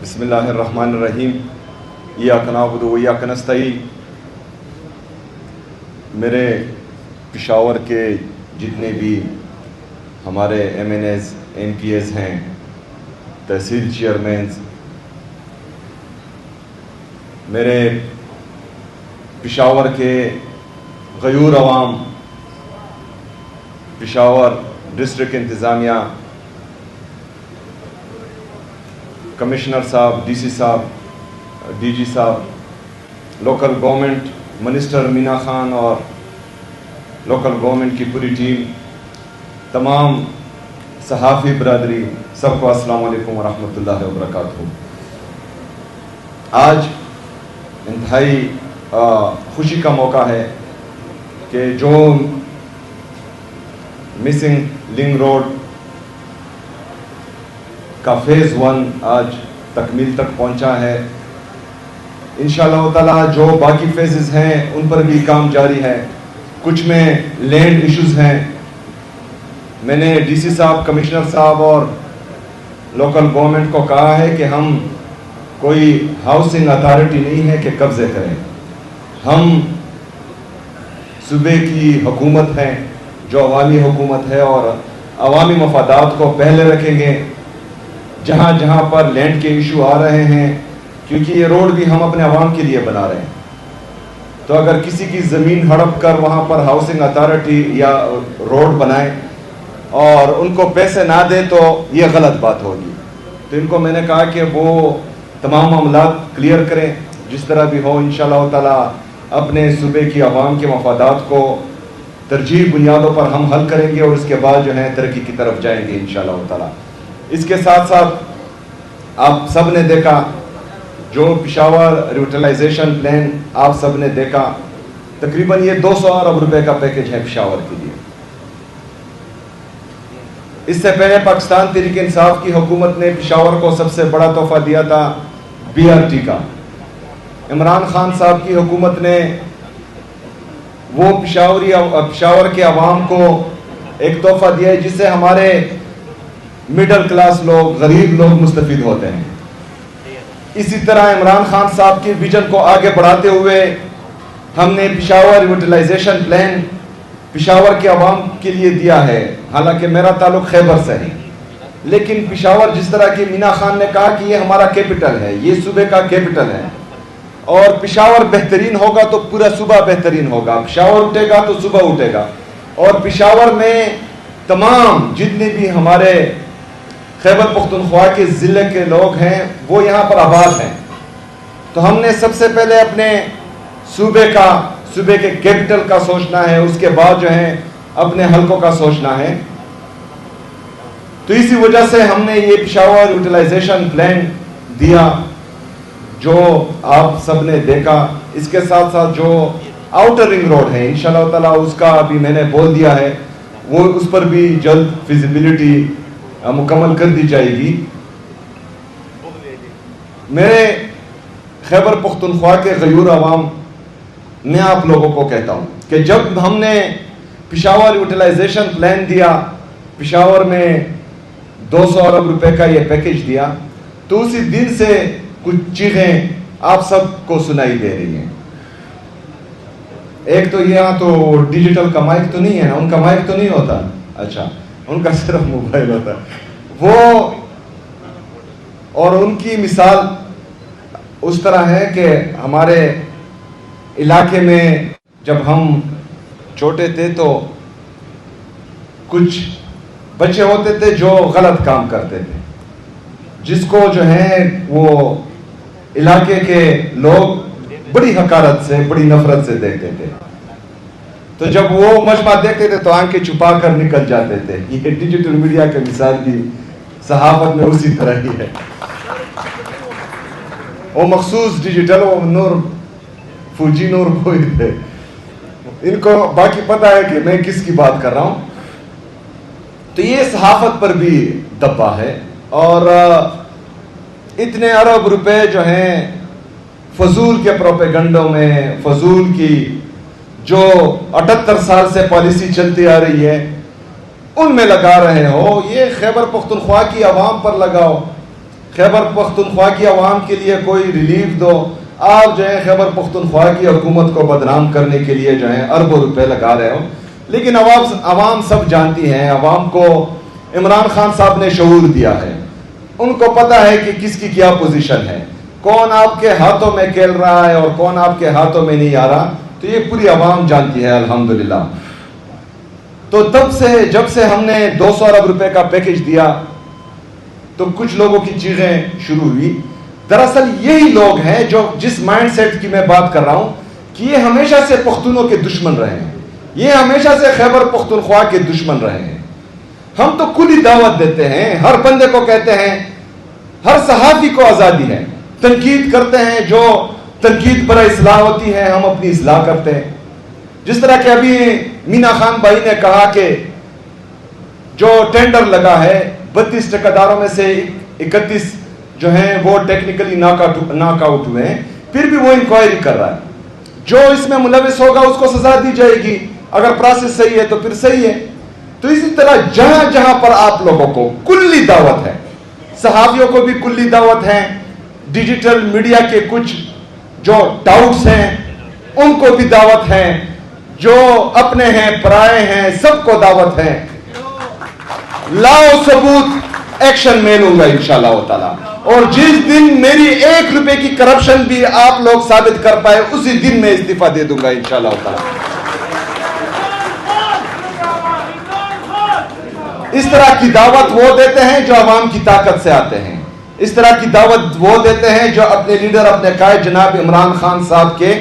بسم اللہ الرحمن الرحیم ایاک نعبد و ایاک نستعین۔ میرے پشاور کے جتنے بھی ہمارے M N As M P As ہیں، تحصیل چیئرمینز، میرے پشاور کے غیور عوام، پشاور ڈسٹرکٹ انتظامیہ، کمشنر صاحب، ڈی سی صاحب، ڈی جی صاحب، local government minister Meena Khan اور لوکل گورنمنٹ کی پوری ٹیم، تمام صحافی برادری، سب کو السلام علیکم ورحمۃ اللہ وبرکاتہ۔ آج انتہائی خوشی کا موقع ہے کہ جو مسنگ لنک روڈ کا فیز 1 آج تکمیل تک پہنچا ہے۔ انشاءاللہ تعالی جو باقی فیزز ہیں ان پر بھی کام جاری ہے۔ کچھ میں لینڈ ایشوز ہیں۔ میں نے ڈی سی صاحب، کمشنر صاحب اور لوکل گورنمنٹ کو کہا ہے کہ ہم کوئی ہاؤسنگ اتھارٹی نہیں ہے کہ قبضے کریں، ہم صوبے کی حکومت ہیں جو عوامی حکومت ہے، اور عوامی مفادات کو پہلے رکھیں گے۔ جہاں جہاں پر لینڈ کے ایشو آ رہے ہیں، کیونکہ یہ روڈ بھی ہم اپنے عوام کے لیے بنا رہے ہیں، تو اگر کسی کی زمین ہڑپ کر وہاں پر ہاؤسنگ اتھارٹی یا روڈ بنائیں اور ان کو پیسے نہ دیں تو یہ غلط بات ہوگی۔ تو ان کو میں نے کہا کہ وہ تمام معاملات کلیئر کریں، جس طرح بھی ہو انشاءاللہ تعالی اپنے صوبے کی عوام کے مفادات کو ترجیح بنیادوں پر ہم حل کریں گے، اور اس کے بعد جو ہے ترقی کی طرف جائیں گے انشاءاللہ تعالی۔ اس کے ساتھ ساتھ آپ سب نے دیکھا جو پشاور ریوٹلائزیشن پلان آپ سب نے دیکھا، تقریباً یہ 200 ارب روپے کا پیکج ہے پشاور کے لیے۔ اس سے پہلے پاکستان تحریک انصاف کی حکومت نے پشاور کو سب سے بڑا تحفہ دیا تھا BRT کا۔ عمران خان صاحب کی حکومت نے وہ پشاور کے عوام کو ایک تحفہ دیا ہے جس سے ہمارے مڈل کلاس لوگ، غریب لوگ مستفید ہوتے ہیں۔ اسی طرح عمران خان صاحب کے ویژن کو آگے بڑھاتے ہوئے ہم نے پشاور ریوٹلائزیشن پلان پشاور کے عوام کے لیے دیا ہے۔ حالانکہ میرا تعلق خیبر سے ہے، لیکن پشاور جس طرح کہ مینا خان نے کہا کہ یہ ہمارا کیپٹل ہے، یہ صوبے کا کیپٹل ہے، اور پشاور بہترین ہوگا تو پورا صوبہ بہترین ہوگا، پشاور اٹھے گا تو صوبہ اٹھے گا۔ اور پشاور میں تمام جتنے بھی ہمارے خیبر پختونخوا کے ضلع کے لوگ ہیں وہ یہاں پر آباد ہیں، تو ہم نے سب سے پہلے اپنے صوبے کے کیپٹل کا سوچنا ہے، اس کے بعد جو ہے اپنے حلقوں کا سوچنا ہے۔ تو اسی وجہ سے ہم نے یہ پشاور یوٹیلائزیشن پلان دیا جو آپ سب نے دیکھا۔ اس کے ساتھ ساتھ جو آؤٹر رنگ روڈ ہے انشاءاللہ تعالی اس کا ابھی میں نے بول دیا ہے، وہ اس پر بھی جلد فیزیبلٹی مکمل کر دی جائے گی۔ میرے خیبر پختونخوا کے غیور عوام، میں آپ لوگوں کو کہتا ہوں کہ جب ہم نے پشاور یوٹیلائزیشن پلان دیا، پشاور میں 200 ارب روپے کا یہ پیکج دیا، تو اسی دن سے کچھ چیخیں آپ سب کو سنائی دے رہی ہیں۔ ایک تو یہاں تو ڈیجیٹل کا مائک تو نہیں ہے نا، ان کا مائک تو نہیں ہوتا، اچھا ان کا صرف موبائل ہوتا ہے وہ، اور ان کی مثال اس طرح ہے کہ ہمارے علاقے میں جب ہم چھوٹے تھے تو کچھ بچے ہوتے تھے جو غلط کام کرتے تھے، جس کو جو ہے وہ علاقے کے لوگ بڑی حقارت سے، بڑی نفرت سے دیکھتے تھے، تو جب وہ مجمع دیکھتے تھے تو آنکھیں چھپا کر نکل جاتے تھے۔ یہ ڈیجیٹل میڈیا کی مثال بھی صحافت میں اسی طرح ہی ہے۔ وہ مخصوص ڈیجیٹل وہ نور فوجی نور کوئی تھے، ان کو باقی پتا ہے کہ میں کس کی بات کر رہا ہوں۔ تو یہ صحافت پر بھی دبا ہے، اور اتنے ارب روپے جو ہیں فضول کے پروپیگنڈوں میں، فضول کی جو 78 سال سے پالیسی چلتی آ رہی ہے ان میں لگا رہے ہو۔ یہ خیبر پختونخوا کی عوام پر لگاؤ، خیبر پختونخوا کی عوام کے لیے کوئی ریلیف دو. آپ جو ہے خیبر پختونخوا کی حکومت کو بدنام کرنے کے لیے جو ہے اربوں روپے لگا رہے ہو. لیکن عوام سب جانتی ہیں, عوام کو عمران خان صاحب نے شعور دیا ہے, ان کو پتا ہے کہ کس کی کیا پوزیشن ہے, کون آپ کے ہاتھوں میں کھیل رہا ہے اور کون آپ کے ہاتھوں میں نہیں آ رہا. تو یہ پوری عوام جانتی ہے الحمدللہ. تو جب سے ہم نے 200 ارب روپے کا پیکج دیا تو کچھ لوگوں کی چیزیں شروع ہوئی. دراصل یہی لوگ ہیں جو جس مائنڈ سیٹ کی میں بات کر رہا ہوں کہ یہ ہمیشہ سے پختونوں کے دشمن رہے ہیں, یہ ہمیشہ سے خیبر پختونخوا کے دشمن رہے ہیں. ہم تو کھلی دعوت دیتے ہیں, ہر بندے کو کہتے ہیں, ہر صحافی کو آزادی ہے, تنقید کرتے ہیں, جو تنقید پر اصلاح ہوتی ہے ہم اپنی اصلاح کرتے ہیں. جس طرح کہ ابھی مینا خان بھائی نے کہا کہ جو ٹینڈر لگا ہے 32 ٹھیکیداروں میں سے 31 جو ہیں وہ ٹیکنیکلی ناک آؤٹ ہوئے ہیں, پھر بھی وہ انکوائری کر رہا ہے. جو اس میں ملوث ہوگا اس کو سزا دی جائے گی, اگر پروسیس صحیح ہے تو پھر صحیح ہے. تو اسی طرح جہاں جہاں پر آپ لوگوں کو کلی دعوت ہے, صحافیوں کو بھی کلی دعوت ہے, ڈیجیٹل میڈیا کے کچھ جو ٹاؤٹس ہیں ان کو بھی دعوت ہے, جو اپنے ہیں پرائے ہیں سب کو دعوت ہے. لاؤ ثبوت, ایکشن میں لوں گا انشاءاللہ تعالی. اور جس دن میری 1 روپے کی کرپشن بھی آپ لوگ ثابت کر پائے اسی دن میں استعفیٰ دے دوں گا انشاءاللہ تعالی. اس طرح کی دعوت وہ دیتے ہیں جو عوام کی طاقت سے آتے ہیں, اس طرح کی دعوت وہ دیتے ہیں جو اپنے لیڈر اپنے قائد جناب عمران خان صاحب کے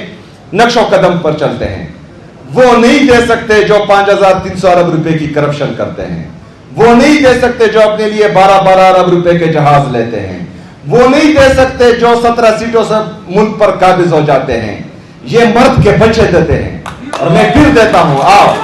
نقش و قدم پر چلتے ہیں. وہ نہیں دے سکتے جو 5300 ارب روپے کی کرپشن کرتے ہیں, وہ نہیں دے سکتے جو اپنے لیے 12 ارب روپے کے جہاز لیتے ہیں, وہ نہیں دے سکتے جو 17 سیٹوں سے ملک پر قابض ہو جاتے ہیں. یہ مرد کے بچے دیتے ہیں, اور میں پھر دیتا ہوں. آؤ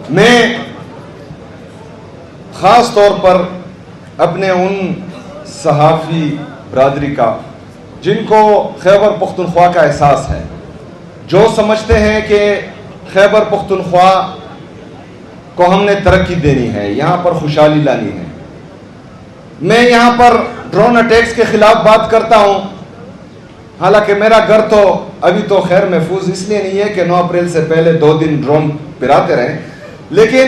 میں خاص طور پر اپنے ان صحافی برادری کا جن کو خیبر پختونخوا کا احساس ہے, جو سمجھتے ہیں کہ خیبر پختونخوا کو ہم نے ترقی دینی ہے, یہاں پر خوشحالی لانی ہے. میں یہاں پر ڈرون اٹیکس کے خلاف بات کرتا ہوں, حالانکہ میرا گھر تو ابھی تو خیر محفوظ اس لیے نہیں ہے کہ 9 اپریل سے پہلے 2 دن ڈرون پراتے رہیں, لیکن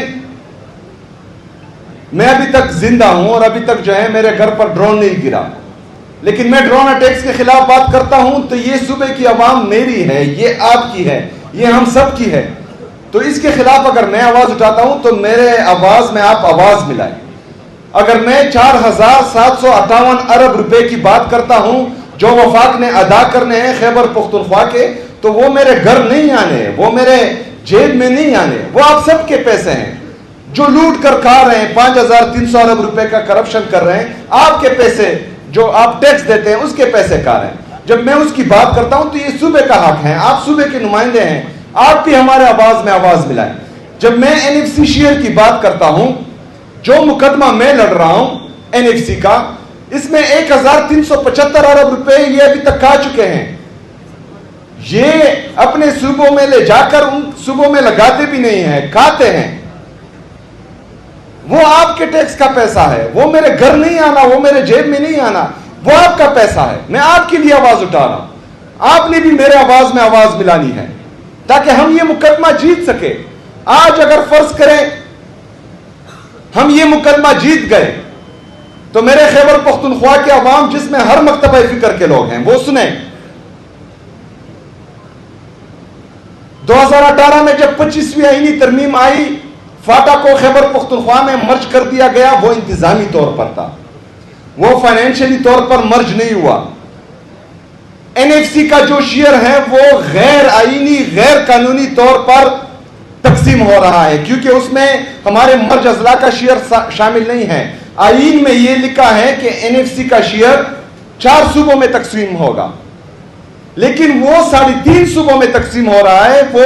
میں ابھی تک زندہ ہوں اور ابھی تک جو ہے میرے گھر پر ڈرون نہیں گرا. لیکن میں ڈرون اٹیکس کے خلاف بات کرتا ہوں تو یہ صوبے کی عوام میری ہے, یہ آپ کی ہے, یہ ہم سب کی ہے. تو اس کے خلاف اگر میں آواز اٹھاتا ہوں تو میرے آواز میں آپ آواز ملائیں. اگر میں 4758 ارب روپے کی بات کرتا ہوں جو وفاق نے ادا کرنے ہیں خیبر پختونخوا کے, تو وہ میرے گھر نہیں آنے, وہ میرے جیب میں نہیں آنے, وہ آپ سب کے پیسے ہیں جو لوٹ کر کھا رہے ہیں. 5300 ارب روپے کا کرپشن کر رہے ہیں, آپ کے پیسے جو آپ ٹیکس دیتے ہیں اس کے پیسے کھا رہے ہیں. جب میں اس کی بات کرتا ہوں تو یہ صوبے کا حق ہے, آپ صوبے کے نمائندے ہیں, آپ بھی ہمارے آواز میں آواز ملائیں. جب میں NFC شیئر کی بات کرتا ہوں, جو مقدمہ میں لڑ رہا ہوں NFC کا, اس میں 1375 ارب روپے یہ ابھی تک کھا چکے ہیں. یہ اپنے صوبوں میں لے جا کر ان صوبوں میں لگاتے بھی نہیں ہیں, کھاتے ہیں. وہ آپ کے ٹیکس کا پیسہ ہے, وہ میرے گھر نہیں آنا, وہ میرے جیب میں نہیں آنا, وہ آپ کا پیسہ ہے. میں آپ کے لیے آواز اٹھا رہا ہوں, آپ نے بھی میرے آواز میں آواز ملانی ہے تاکہ ہم یہ مقدمہ جیت سکے. آج اگر فرض کریں ہم یہ مقدمہ جیت گئے تو میرے خیبر پختونخوا کے عوام جس میں ہر مکتبہ فکر کے لوگ ہیں وہ سنیں. 2018 میں جب 25ویں آئینی ترمیم آئی, فاٹا کو خیبر پختونخوا میں مرج کر دیا گیا. وہ انتظامی طور پر تھا, وہ فائنینشلی طور پر مرج نہیں ہوا. NFC کا جو شیئر ہے وہ غیر آئینی غیر قانونی طور پر تقسیم ہو رہا ہے, کیونکہ اس میں ہمارے مرج اضلاع کا شیئر شامل نہیں ہے. آئین میں یہ لکھا ہے کہ NFC کا شیئر 4 صوبوں میں تقسیم ہوگا, لیکن وہ 3.5 صوبوں میں تقسیم ہو رہا ہے. وہ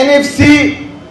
NFC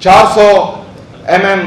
400 mm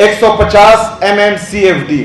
150 mm CFD।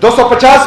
250